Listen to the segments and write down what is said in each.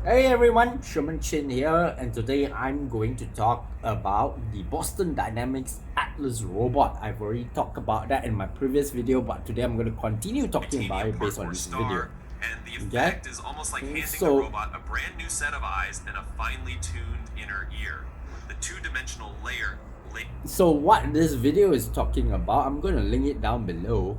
Hey everyone, Sherman Chin here, and today I'm going to talk about the Boston Dynamics Atlas robot. I've already talked about that in my previous video, but today I'm going to continue talking about it based on this video. And the Okay? effect is almost like handing the So, robot a brand new set of eyes and a finely tuned inner ear. The two-dimensional layer. so what this video is talking about, I'm going to link it down below,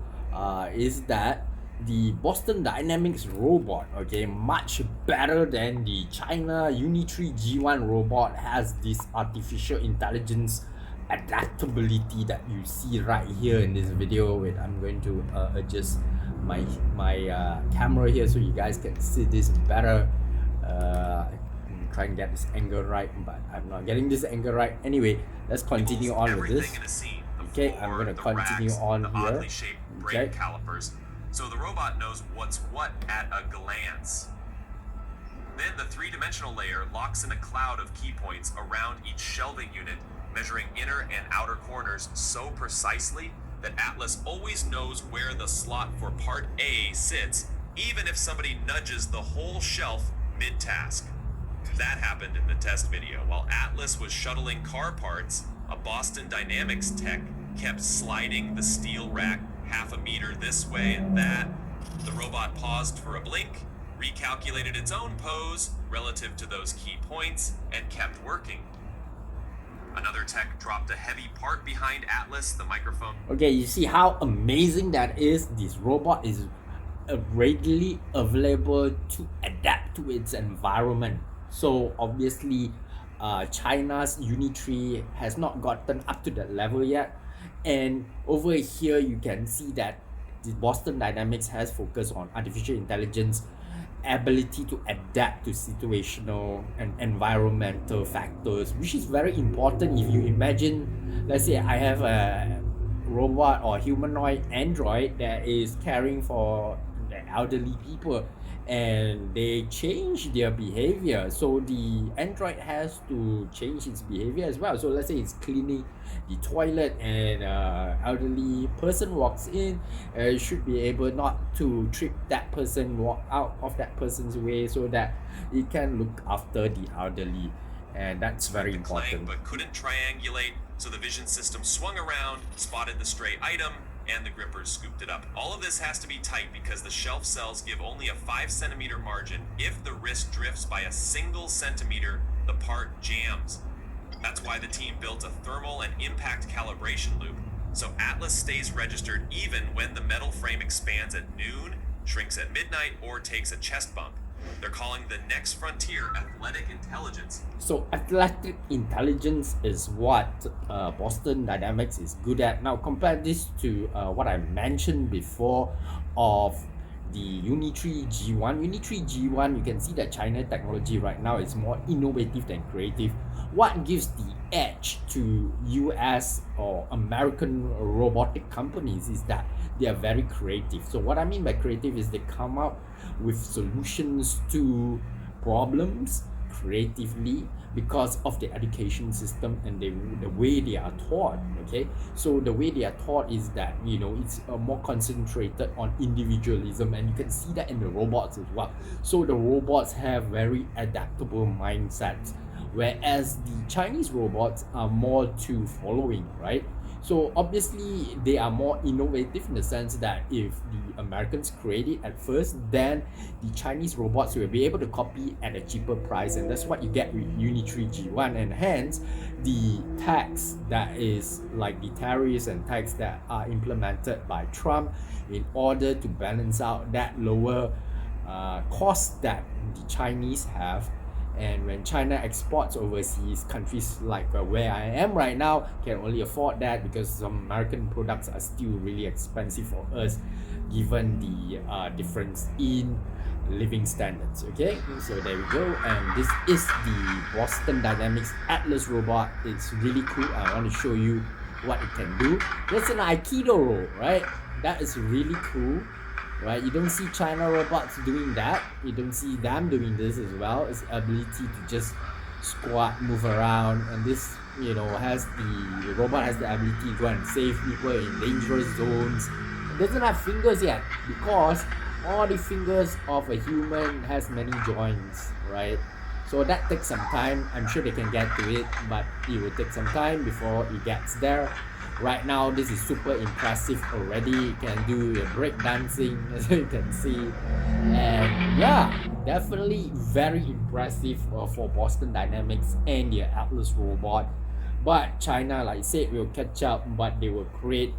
is that the Boston Dynamics robot, okay, much better than the China Unitree G1 robot, has this artificial intelligence adaptability that you see right here in this video. Wait, I'm going to adjust my camera here so you guys can see this better. Try and get this angle right, but I'm not getting this angle right. Anyway, let's continue on with this. Okay, I'm gonna continue on here. Oddly shaped brake calipers, so the robot knows what's what at a glance. Then the three-dimensional layer locks in a cloud of key points around each shelving unit, measuring inner and outer corners so precisely that Atlas always knows where the slot for part A sits, even if somebody nudges the whole shelf mid-task. That happened in the test video. While Atlas was shuttling car parts, a Boston Dynamics tech kept sliding the steel rack half a meter this way and that. The robot paused for a blink, recalculated its own pose relative to those key points, and kept working. Another tech dropped a heavy part behind Atlas, the microphone. Okay, you see how amazing that is? This robot is readily available to adapt to its environment. So obviously, China's Unitree has not gotten up to that level yet. And over here, you can see that the Boston Dynamics has focused on artificial intelligence ability to adapt to situational and environmental factors, which is very important. If you imagine, let's say I have a robot or humanoid android that is caring for the elderly people, and they change their behavior, so the android has to change its behavior as well. So let's say it's cleaning the toilet and elderly person walks in, it should be able not to trip that person, walk out of that person's way, so that it can look after the elderly, and that's very important. But couldn't triangulate, so the vision system swung around, spotted the stray item, and the grippers scooped it up. All of this has to be tight because the shelf cells give only a 5-centimeter margin. If the wrist drifts by a single centimeter, the part jams. That's why the team built a thermal and impact calibration loop, so Atlas stays registered even when the metal frame expands at noon, shrinks at midnight, or takes a chest bump. They're calling the next frontier athletic intelligence. So athletic intelligence is what Boston Dynamics is good at. Now compare this to what I mentioned before of the Unitree G1. Unitree G1, you can see that China technology right now is more innovative than creative. What gives the edge to US or American robotic companies is that they are very creative. So what I mean by creative is they come up with solutions to problems creatively because of the education system and the way they are taught. Okay, so the way they are taught is that, you know, it's more concentrated on individualism, and you can see that in the robots as well. So the robots have very adaptable mindsets, whereas the Chinese robots are more to following, right? So obviously they are more innovative in the sense that if the Americans create it at first, then the Chinese robots will be able to copy at a cheaper price, and that's what you get with Unitree G1. And hence the tax that is like the tariffs and tax that are implemented by Trump in order to balance out that lower cost that the Chinese have. And when China exports overseas, countries like where I am right now can only afford that because some American products are still really expensive for us given the difference in living standards. Okay, so there we go, and this is the Boston Dynamics Atlas robot. It's really cool. I want to show you what it can do. That's an Aikido roll, right? That is really cool. Right, you don't see China robots doing that. You don't see them doing this as well. Its ability to just squat, move around, and this, you know, the robot has the ability to go and save people in dangerous zones. It doesn't have fingers yet because all the fingers of a human has many joints, right? So that takes some time. I'm sure they can get to it, but it will take some time before it gets there. Right now, this is super impressive already. It can do your break dancing, as you can see, and yeah, definitely very impressive for Boston Dynamics and their Atlas robot. But China, like I said, will catch up, but they will create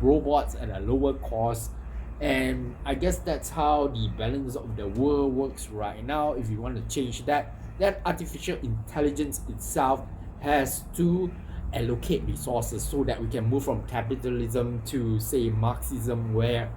robots at a lower cost. And I guess that's how the balance of the world works right now. If you want to change that, that artificial intelligence itself has to allocate resources so that we can move from capitalism to, say, Marxism, where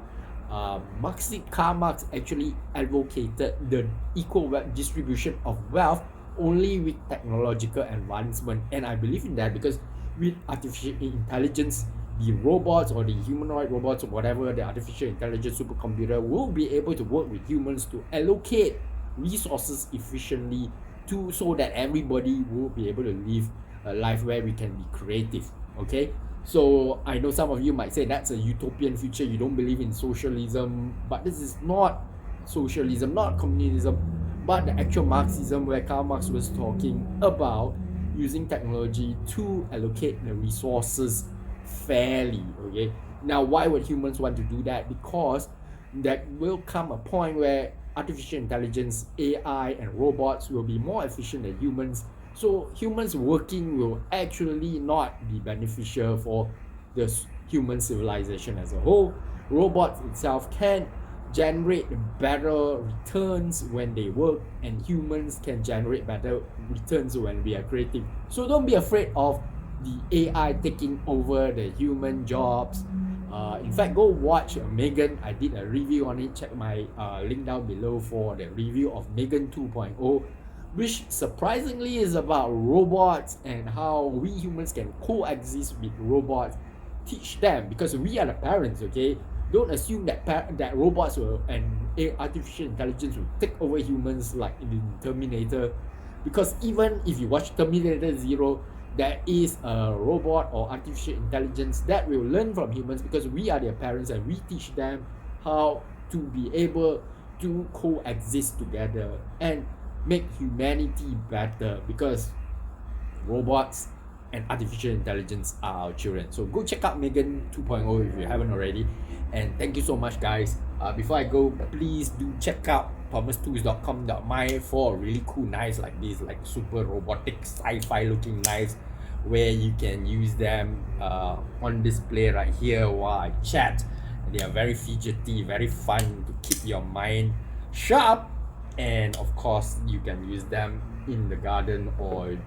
Karl Marx actually advocated the equal distribution of wealth only with technological advancement. And I believe in that because with artificial intelligence, the robots or the humanoid robots or whatever, the artificial intelligence supercomputer will be able to work with humans to allocate resources efficiently to so that everybody will be able to live a life where we can be creative. Okay, so I know some of you might say that's a utopian future, you don't believe in socialism, but this is not socialism, not communism, but the actual Marxism, where Karl Marx was talking about using technology to allocate the resources fairly. Okay, now why would humans want to do that? Because that will come a point where artificial intelligence, AI, and robots will be more efficient than humans. So humans working will actually not be beneficial for the human civilization as a whole. Robots itself can generate better returns when they work, and humans can generate better returns when we are creative. So don't be afraid of the AI taking over the human jobs. In fact, go watch Megan. I did a review on it. Check my link down below for the review of Megan 2.0, which surprisingly is about robots and how we humans can coexist with robots. Teach them, because we are the parents. Okay, don't assume that that robots will and artificial intelligence will take over humans like in Terminator, because even if you watch Terminator Zero, there is a robot or artificial intelligence that will learn from humans, because we are their parents and we teach them how to be able to coexist together and make humanity better, because robots and artificial intelligence are our children. So go check out Megan 2.0 if you haven't already. And thank you so much, guys. Before I go, please do check out thomastools.com.my for really cool knives like this, like super robotic sci-fi looking knives, where you can use them on display right here while I chat. They are very fidgety, very fun to keep your mind sharp, and of course you can use them in the garden or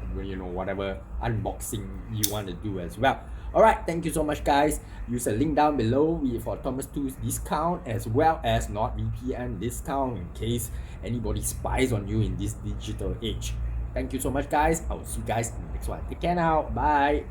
whatever unboxing you want to do as well. All right, thank you so much, guys. Use a link down below for Thomas Tools discount as well as NordVPN discount in case anybody spies on you in this digital age. Thank you so much, guys. I will see you guys in the next one. Take care now. Bye.